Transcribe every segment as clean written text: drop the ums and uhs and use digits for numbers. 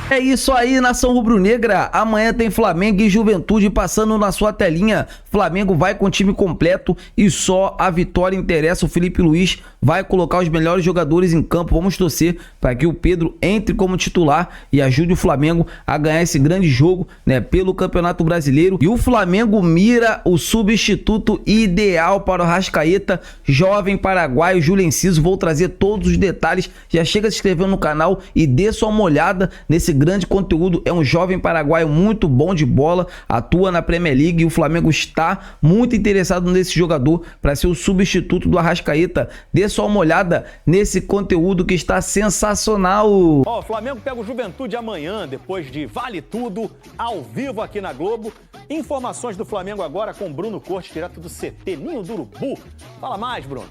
É isso aí, nação rubro-negra. Amanhã tem Flamengo e Juventude passando na sua telinha. Flamengo vai com o time completo e só a vitória interessa. O Felipe Luiz vai colocar os melhores jogadores em campo. Vamos torcer para que o Pedro entre como titular e ajude o Flamengo a ganhar esse grande jogo, né, pelo Campeonato Brasileiro. E o Flamengo mira o substituto ideal para o Arrascaeta, jovem paraguaio Júlio Enciso. Vou trazer todos os detalhes. Já chega se inscrevendo no canal e dê só uma olhada nesse grande conteúdo. É um jovem paraguaio muito bom de bola, atua na Premier League e o Flamengo está muito interessado nesse jogador para ser o substituto do Arrascaeta. Dê só uma olhada nesse conteúdo que está sensacional. O Flamengo pega o Juventude amanhã, depois de Vale Tudo, ao vivo aqui na Globo. Informações do Flamengo agora com Bruno Cortes, direto do CT Ninho do Urubu. Fala mais, Bruno.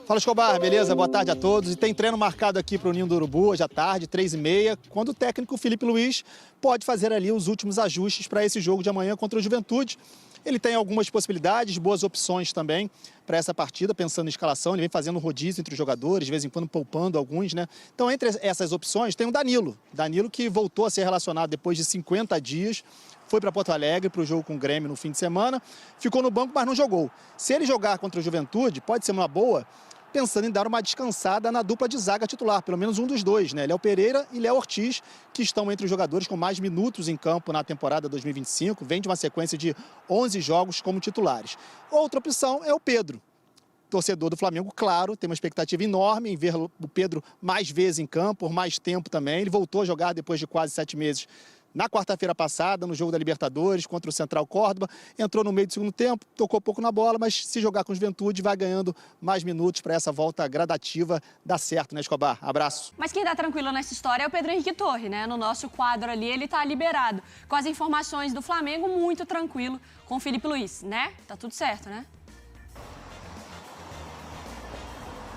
Fala, Escobar, beleza? Boa tarde a todos. E tem treino marcado aqui para o Ninho do Urubu, hoje à tarde, 3h30, quando o técnico Felipe Luiz pode fazer ali os últimos ajustes para esse jogo de amanhã contra o Juventude. Ele tem algumas possibilidades, boas opções também para essa partida, pensando em escalação. Ele vem fazendo rodízio entre os jogadores, de vez em quando poupando alguns, né? Então, entre essas opções, tem o Danilo. Danilo que voltou a ser relacionado depois de 50 dias. Foi para Porto Alegre para o jogo com o Grêmio no fim de semana. Ficou no banco, mas não jogou. Se ele jogar contra o Juventude, pode ser uma boa, pensando em dar uma descansada na dupla de zaga titular, pelo menos um dos dois, né? Léo Pereira e Léo Ortiz, que estão entre os jogadores com mais minutos em campo na temporada 2025, vem de uma sequência de 11 jogos como titulares. Outra opção é o Pedro. Torcedor do Flamengo, claro, tem uma expectativa enorme em ver o Pedro mais vezes em campo, por mais tempo também. Ele voltou a jogar depois de quase 7 meses na quarta-feira passada, no jogo da Libertadores, contra o Central Córdoba. Entrou no meio do segundo tempo, tocou pouco na bola, mas se jogar com Juventude, vai ganhando mais minutos para essa volta gradativa. Dá certo, né, Escobar? Abraço. Mas quem tá tranquilo nessa história é o Pedro Henrique Torre, né? No nosso quadro ali, ele tá liberado. Com as informações do Flamengo, muito tranquilo com o Felipe Luiz, né? Tá tudo certo, né?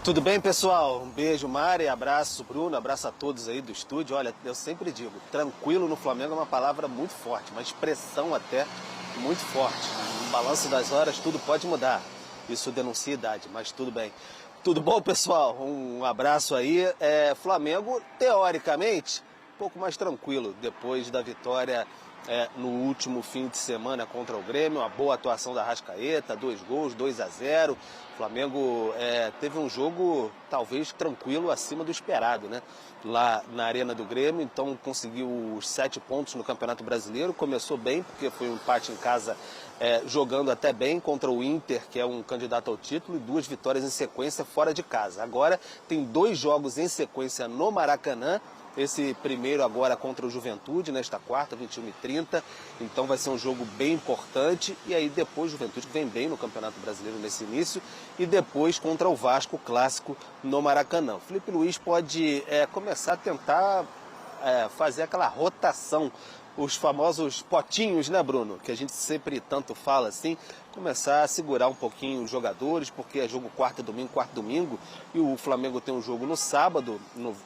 Tudo bem, pessoal? Um beijo, Mari, abraço, Bruno, abraço a todos aí do estúdio. Olha, eu sempre digo, tranquilo no Flamengo é uma palavra muito forte, uma expressão até muito forte. No balanço das horas, tudo pode mudar. Isso denuncia idade, mas tudo bem. Tudo bom, pessoal? Um abraço aí. Flamengo, teoricamente, um pouco mais tranquilo depois da vitória no último fim de semana contra o Grêmio. Uma boa atuação da Arrascaeta, 2 gols, 2-0. O Flamengo teve um jogo talvez tranquilo, acima do esperado, né? Lá na Arena do Grêmio, então conseguiu os 7 pontos no Campeonato Brasileiro. Começou bem, porque foi um empate em casa, jogando até bem contra o Inter, que é um candidato ao título, e 2 vitórias em sequência fora de casa. Agora tem 2 jogos em sequência no Maracanã. Esse primeiro agora contra o Juventude, nesta quarta, 21h30. Então vai ser um jogo bem importante. E aí depois o Juventude vem bem no Campeonato Brasileiro nesse início. E depois contra o Vasco, clássico no Maracanã. O Felipe Luiz pode começar a tentar fazer aquela rotação. Os famosos potinhos, né, Bruno? Que a gente sempre tanto fala assim. Começar a segurar um pouquinho os jogadores, porque é jogo quarta domingo, e o Flamengo tem um jogo no sábado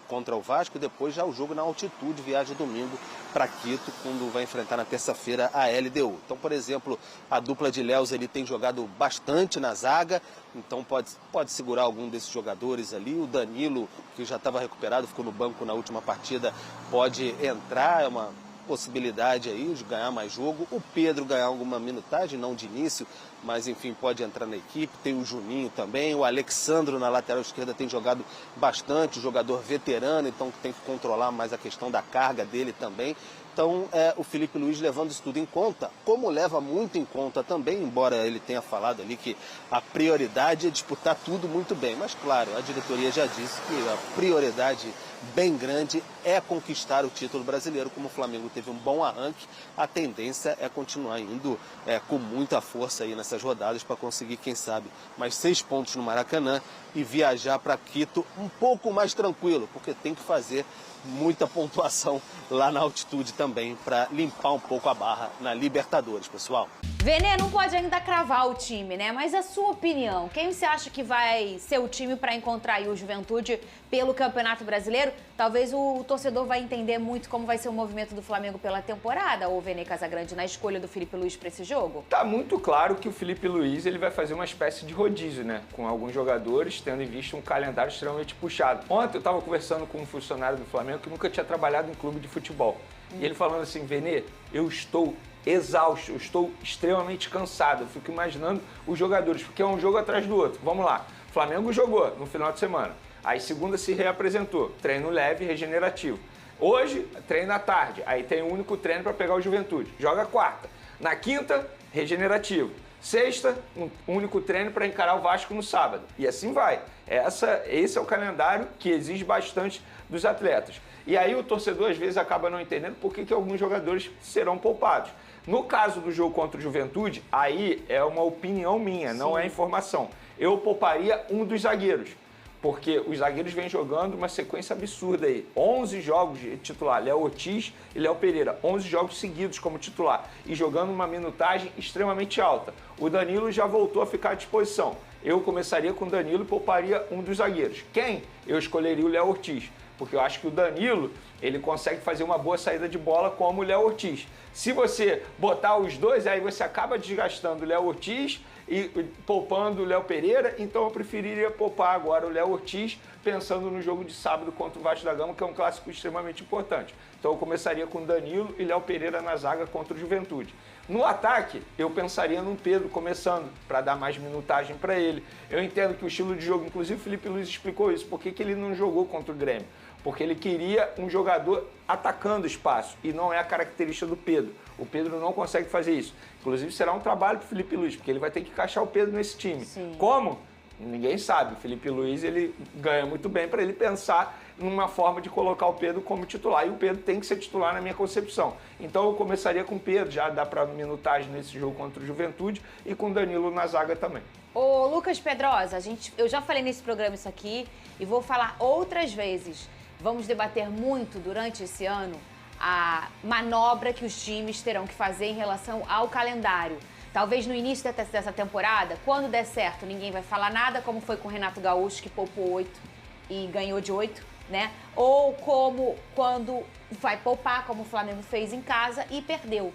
contra o Vasco, e depois já o jogo na altitude, viaja domingo para Quito, quando vai enfrentar na terça-feira a LDU. Então, por exemplo, a dupla de Léus ele tem jogado bastante na zaga, então pode segurar algum desses jogadores ali. O Danilo, que já estava recuperado, ficou no banco na última partida, pode entrar, é uma possibilidade aí de ganhar mais jogo. O Pedro ganhar alguma minutagem, não de início, mas enfim, pode entrar na equipe. Tem o Juninho também, o Alexandro na lateral esquerda tem jogado bastante, jogador veterano, então tem que controlar mais a questão da carga dele também. Então, o Felipe Luiz levando isso tudo em conta, como leva muito em conta também, embora ele tenha falado ali que a prioridade é disputar tudo muito bem. Mas, claro, a diretoria já disse que a prioridade bem grande é conquistar o título brasileiro. Como o Flamengo teve um bom arranque, a tendência é continuar indo com muita força aí nessas rodadas para conseguir, quem sabe, mais 6 pontos no Maracanã e viajar para Quito um pouco mais tranquilo, porque tem que fazer muita pontuação lá na altitude também para limpar um pouco a barra na Libertadores, pessoal. Vene, não pode ainda cravar o time, né? Mas a sua opinião, quem você acha que vai ser o time para encontrar aí o Juventude pelo Campeonato Brasileiro? Talvez o torcedor vai entender muito como vai ser o movimento do Flamengo pela temporada, ou Vene Casagrande, na escolha do Felipe Luiz para esse jogo? Tá muito claro que o Felipe Luiz ele vai fazer uma espécie de rodízio, né? Com alguns jogadores, tendo em vista um calendário extremamente puxado. Ontem eu estava conversando com um funcionário do Flamengo que nunca tinha trabalhado em clube de futebol. E ele falando assim, Vene, eu estou exausto, eu estou extremamente cansado. Eu fico imaginando os jogadores, porque é um jogo atrás do outro. Vamos lá. O Flamengo jogou no final de semana. Aí segunda se reapresentou. Treino leve, regenerativo. Hoje, treino à tarde. Aí tem um único treino para pegar o Juventude. Joga quarta. Na quinta, regenerativo. Sexta, um único treino para encarar o Vasco no sábado. E assim vai. Esse é o calendário que exige bastante dos atletas. E aí o torcedor às vezes acaba não entendendo por que alguns jogadores serão poupados. No caso do jogo contra o Juventude, aí é uma opinião minha, não é informação. Eu pouparia um dos zagueiros, porque os zagueiros vêm jogando uma sequência absurda aí. 11 jogos de titular, Léo Ortiz e Léo Pereira. 11 jogos seguidos como titular e jogando uma minutagem extremamente alta. O Danilo já voltou a ficar à disposição. Eu começaria com o Danilo e pouparia um dos zagueiros. Quem? Eu escolheria o Léo Ortiz, porque eu acho que o Danilo ele consegue fazer uma boa saída de bola como o Léo Ortiz. Se você botar os dois, aí você acaba desgastando o Léo Ortiz e poupando o Léo Pereira, então eu preferiria poupar agora o Léo Ortiz, pensando no jogo de sábado contra o Vasco da Gama, que é um clássico extremamente importante. Então eu começaria com Danilo e Léo Pereira na zaga contra o Juventude. No ataque, eu pensaria no Pedro começando, para dar mais minutagem para ele. Eu entendo que o estilo de jogo, inclusive o Felipe Luiz explicou isso, por que ele não jogou contra o Grêmio? Porque ele queria um jogador atacando espaço, e não é a característica do Pedro. O Pedro não consegue fazer isso. Inclusive será um trabalho para o Felipe Luiz, porque ele vai ter que encaixar o Pedro nesse time. Sim. Como? Ninguém sabe. O Felipe Luiz ele ganha muito bem para ele pensar numa forma de colocar o Pedro como titular. E o Pedro tem que ser titular na minha concepção. Então eu começaria com o Pedro, já dá para minutagem nesse jogo contra o Juventude, e com o Danilo na zaga também. Ô Lucas Pedrosa, eu já falei nesse programa isso aqui e vou falar outras vezes. Vamos debater muito durante esse ano a manobra que os times terão que fazer em relação ao calendário. Talvez no início dessa temporada, quando der certo, ninguém vai falar nada, como foi com o Renato Gaúcho, que poupou 8 e ganhou de 8, né? Ou como quando vai poupar, como o Flamengo fez em casa e perdeu.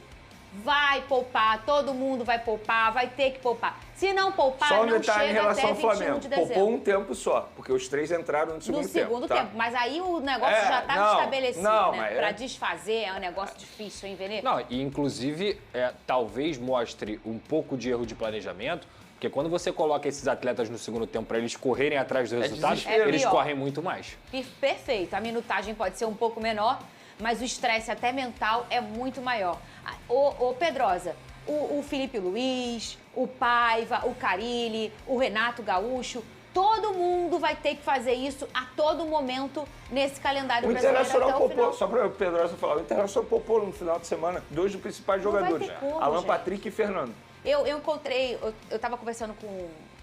Vai poupar, todo mundo vai poupar, vai ter que poupar. Se não poupar, só um não detalhe em chega relação até ao 21 Flamengo. de dezembro. Poupou um tempo só, porque os 3 entraram no segundo tempo. No segundo tá? tempo. Mas aí o negócio já estava estabelecido, né? Pra desfazer é um negócio difícil, hein, Vene? Não, e inclusive, talvez mostre um pouco de erro de planejamento, porque quando você coloca esses atletas no segundo tempo para eles correrem atrás dos resultados, eles correm muito mais. Perfeito. A minutagem pode ser um pouco menor, mas o estresse até mental é muito maior. Ô Pedrosa, o Felipe Luiz, o Paiva, o Carille, o Renato Gaúcho, todo mundo vai ter que fazer isso a todo momento nesse calendário brasileiro até o final. Só para o Pedrosa falar, o Internacional poupou no final de semana 2 dos principais jogadores, como, Alan gente. Patrick e Fernando. Eu estava conversando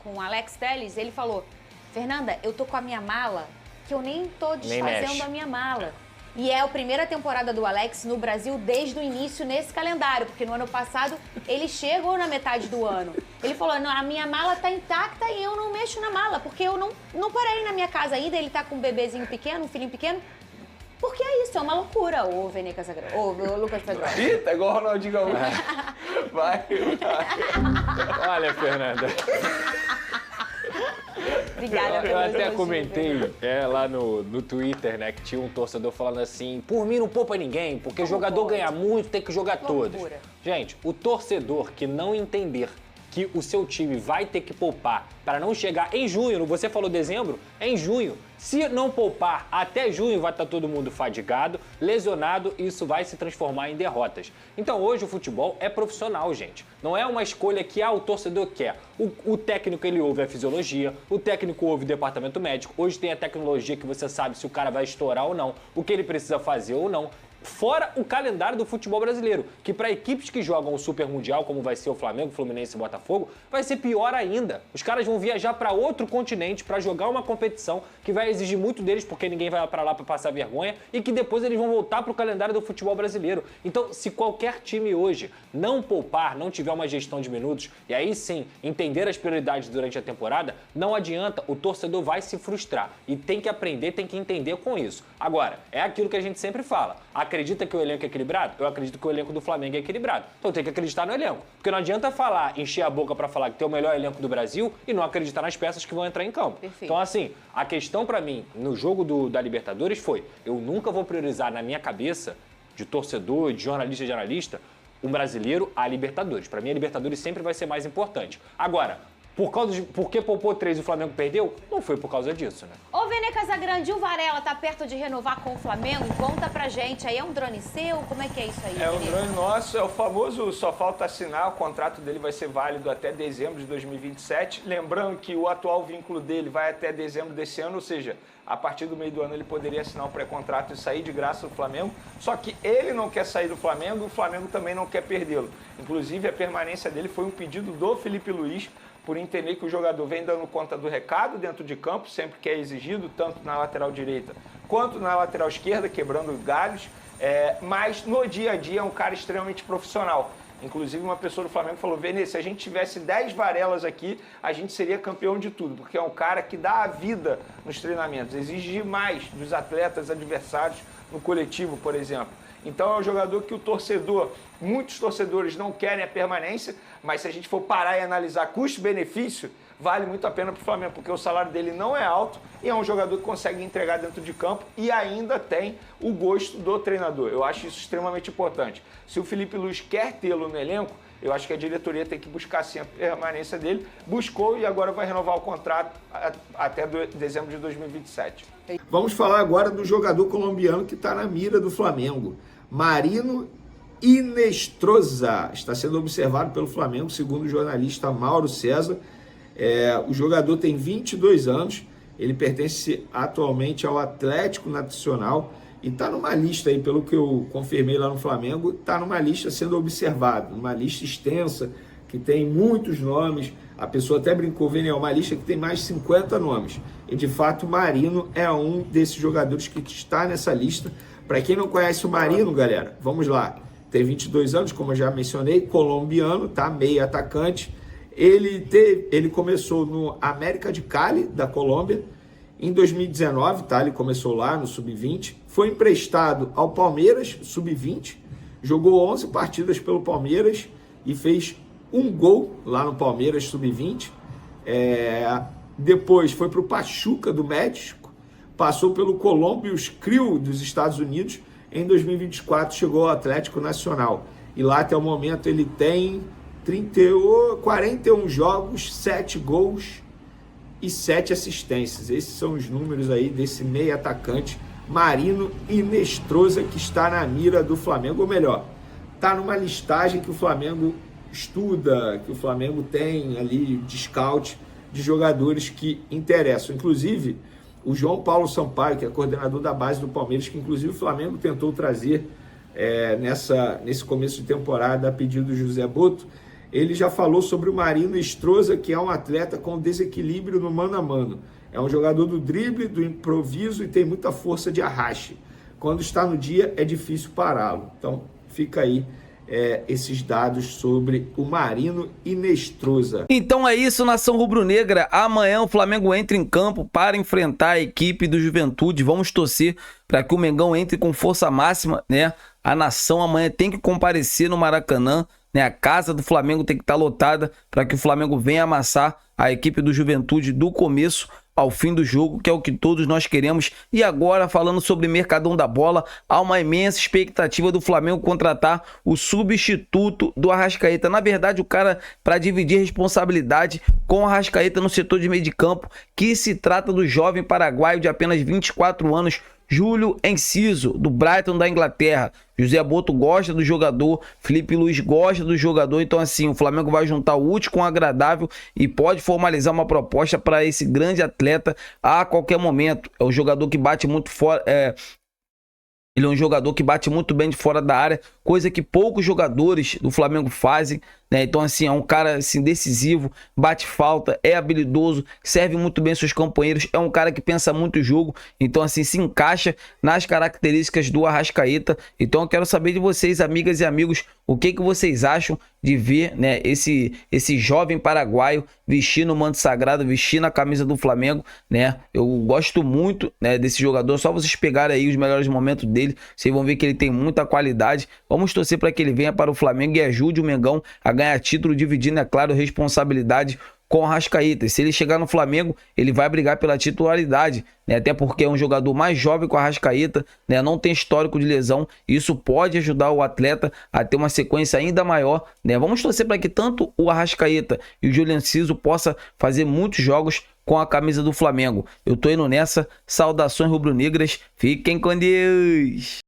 com o Alex Telles, ele falou, Fernanda, eu tô com a minha mala, que eu nem tô desfazendo a minha mala. E é a primeira temporada do Alex no Brasil desde o início nesse calendário, porque no ano passado ele chegou na metade do ano. Ele falou, não, a minha mala tá intacta e eu não mexo na mala, porque eu não parei na minha casa ainda, ele tá com um bebezinho pequeno, um filhinho pequeno. Porque é isso, é uma loucura, ô Vene Casagrande, ô Lucas Pedrosa. Ih, tá igual o Ronaldinho Gaúcho. Vai. Olha, Fernanda. Obrigada pelo Eu até elogio, comentei lá no Twitter, né, que tinha um torcedor falando assim, por mim não poupa ninguém, porque o jogador ganha muito, tem que jogar todos. Gente, o torcedor que não entender que o seu time vai ter que poupar para não chegar em junho, você falou dezembro, é em junho. Se não poupar até junho, vai estar todo mundo fadigado, lesionado, e isso vai se transformar em derrotas. Então hoje o futebol é profissional, gente. Não é uma escolha que o torcedor quer. O técnico, ele ouve a fisiologia, o técnico ouve o departamento médico. Hoje tem a tecnologia que você sabe se o cara vai estourar ou não, o que ele precisa fazer ou não. Fora o calendário do futebol brasileiro, que para equipes que jogam o Super Mundial, como vai ser o Flamengo, Fluminense e Botafogo, vai ser pior ainda. Os caras vão viajar para outro continente para jogar uma competição que vai exigir muito deles, porque ninguém vai para lá para passar vergonha, e que depois eles vão voltar para o calendário do futebol brasileiro. Então, se qualquer time hoje não poupar, não tiver uma gestão de minutos, e aí sim entender as prioridades durante a temporada, não adianta, o torcedor vai se frustrar. E tem que aprender, tem que entender com isso. Agora, é aquilo que a gente sempre fala. Acredita que o elenco é equilibrado? Eu acredito que o elenco do Flamengo é equilibrado. Então tem que acreditar no elenco. Porque não adianta falar, encher a boca para falar que tem o melhor elenco do Brasil e não acreditar nas peças que vão entrar em campo. Perfeito. Então, assim, a questão para mim no jogo da Libertadores foi: eu nunca vou priorizar na minha cabeça, de torcedor, de jornalista, de analista, um brasileiro a Libertadores. Para mim, a Libertadores sempre vai ser mais importante. Agora, por que poupou 3 e o Flamengo perdeu? Não foi por causa disso, né? Ô, Vene Casagrande, o Varela tá perto de renovar com o Flamengo? Conta pra gente. Aí é um drone seu? Como é que é isso aí? É um drone nosso, é o famoso só falta assinar. O contrato dele vai ser válido até dezembro de 2027. Lembrando que o atual vínculo dele vai até dezembro desse ano, ou seja, a partir do meio do ano ele poderia assinar o pré-contrato e sair de graça do Flamengo. Só que ele não quer sair do Flamengo, o Flamengo também não quer perdê-lo. Inclusive, a permanência dele foi um pedido do Felipe Luiz, por entender que o jogador vem dando conta do recado dentro de campo, sempre que é exigido, tanto na lateral direita quanto na lateral esquerda, quebrando galhos, mas no dia a dia é um cara extremamente profissional. Inclusive, uma pessoa do Flamengo falou: Vene, se a gente tivesse 10 Varelas aqui, a gente seria campeão de tudo, porque é um cara que dá a vida nos treinamentos, exige mais dos atletas adversários no coletivo, por exemplo. Então é um jogador que muitos torcedores não querem a permanência, mas se a gente for parar e analisar custo-benefício, vale muito a pena para o Flamengo, porque o salário dele não é alto e é um jogador que consegue entregar dentro de campo e ainda tem o gosto do treinador. Eu acho isso extremamente importante. Se o Felipe Luiz quer tê-lo no elenco, eu acho que a diretoria tem que buscar sim a permanência dele. Buscou e agora vai renovar o contrato até dezembro de 2027. Vamos falar agora do jogador colombiano que está na mira do Flamengo. Marino Inestrosa está sendo observado pelo Flamengo, segundo o jornalista Mauro César. O jogador tem 22 anos, ele pertence atualmente ao Atlético Nacional e está numa lista aí, pelo que eu confirmei lá no Flamengo, está numa lista sendo observado, uma lista extensa, que tem muitos nomes. A pessoa até brincou, Vene, é uma lista que tem mais de 50 nomes. E de fato o Marino é um desses jogadores que está nessa lista. Para quem não conhece o Marino, galera, vamos lá. Tem 22 anos, como eu já mencionei, colombiano, tá? Meio atacante. Ele começou no América de Cali, da Colômbia, em 2019, tá? Ele começou lá no Sub-20. Foi emprestado ao Palmeiras, Sub-20. Jogou 11 partidas pelo Palmeiras e fez um gol lá no Palmeiras, Sub-20. Depois foi para o Pachuca do México. Passou pelo Columbus Crew dos Estados Unidos. Em 2024 chegou ao Atlético Nacional. E lá até o momento ele tem 41 jogos, 7 gols e 7 assistências. Esses são os números aí desse meio atacante Marino Inestrosa, que está na mira do Flamengo. Ou melhor, está numa listagem que o Flamengo estuda, que o Flamengo tem ali de scout de jogadores que interessam. Inclusive, o João Paulo Sampaio, que é coordenador da base do Palmeiras, que inclusive o Flamengo tentou trazer nesse começo de temporada a pedido do José Boto, ele já falou sobre o Marino Inestrosa, que é um atleta com desequilíbrio no mano a mano. É um jogador do drible, do improviso e tem muita força de arraste. Quando está no dia, é difícil pará-lo. Então, fica aí esses dados sobre o Marino Inestrosa. Então é isso, nação rubro-negra. Amanhã o Flamengo entra em campo para enfrentar a equipe do Juventude. Vamos torcer para que o Mengão entre com força máxima, né? A nação amanhã tem que comparecer no Maracanã, né? A casa do Flamengo tem que estar lotada para que o Flamengo venha amassar a equipe do Juventude do começo ao fim do jogo, que é o que todos nós queremos. E agora, falando sobre Mercadão da Bola, há uma imensa expectativa do Flamengo contratar o substituto do Arrascaeta. Na verdade, o cara para dividir responsabilidade com o Arrascaeta no setor de meio de campo, que se trata do jovem paraguaio de apenas 24 anos, Júlio Enciso, do Brighton da Inglaterra. José Boto gosta do jogador, Felipe Luiz gosta do jogador, então assim, o Flamengo vai juntar o útil com o agradável e pode formalizar uma proposta para esse grande atleta a qualquer momento. É um jogador que bate muito fora, Ele é um jogador que bate muito bem de fora da área, coisa que poucos jogadores do Flamengo fazem, né? Então, assim, é um cara assim, decisivo, bate falta, é habilidoso, serve muito bem seus companheiros, é um cara que pensa muito o jogo, então, assim, se encaixa nas características do Arrascaeta. Então, eu quero saber de vocês, amigas e amigos, o que vocês acham de ver, né, esse jovem paraguaio vestindo o manto sagrado, vestindo a camisa do Flamengo, né? Eu gosto muito, né, desse jogador. Só vocês pegarem aí os melhores momentos dele, vocês vão ver que ele tem muita qualidade. Vamos torcer para que ele venha para o Flamengo e ajude o Mengão a ganhar título, dividindo, é claro, responsabilidade com o Arrascaeta. Se ele chegar no Flamengo, ele vai brigar pela titularidade, né? Até porque é um jogador mais jovem que o Arrascaeta, né? Não tem histórico de lesão. Isso pode ajudar o atleta a ter uma sequência ainda maior, né? Vamos torcer para que tanto o Arrascaeta e o Julian Ciso possam fazer muitos jogos com a camisa do Flamengo. Eu tô indo nessa. Saudações rubro-negras. Fiquem com Deus.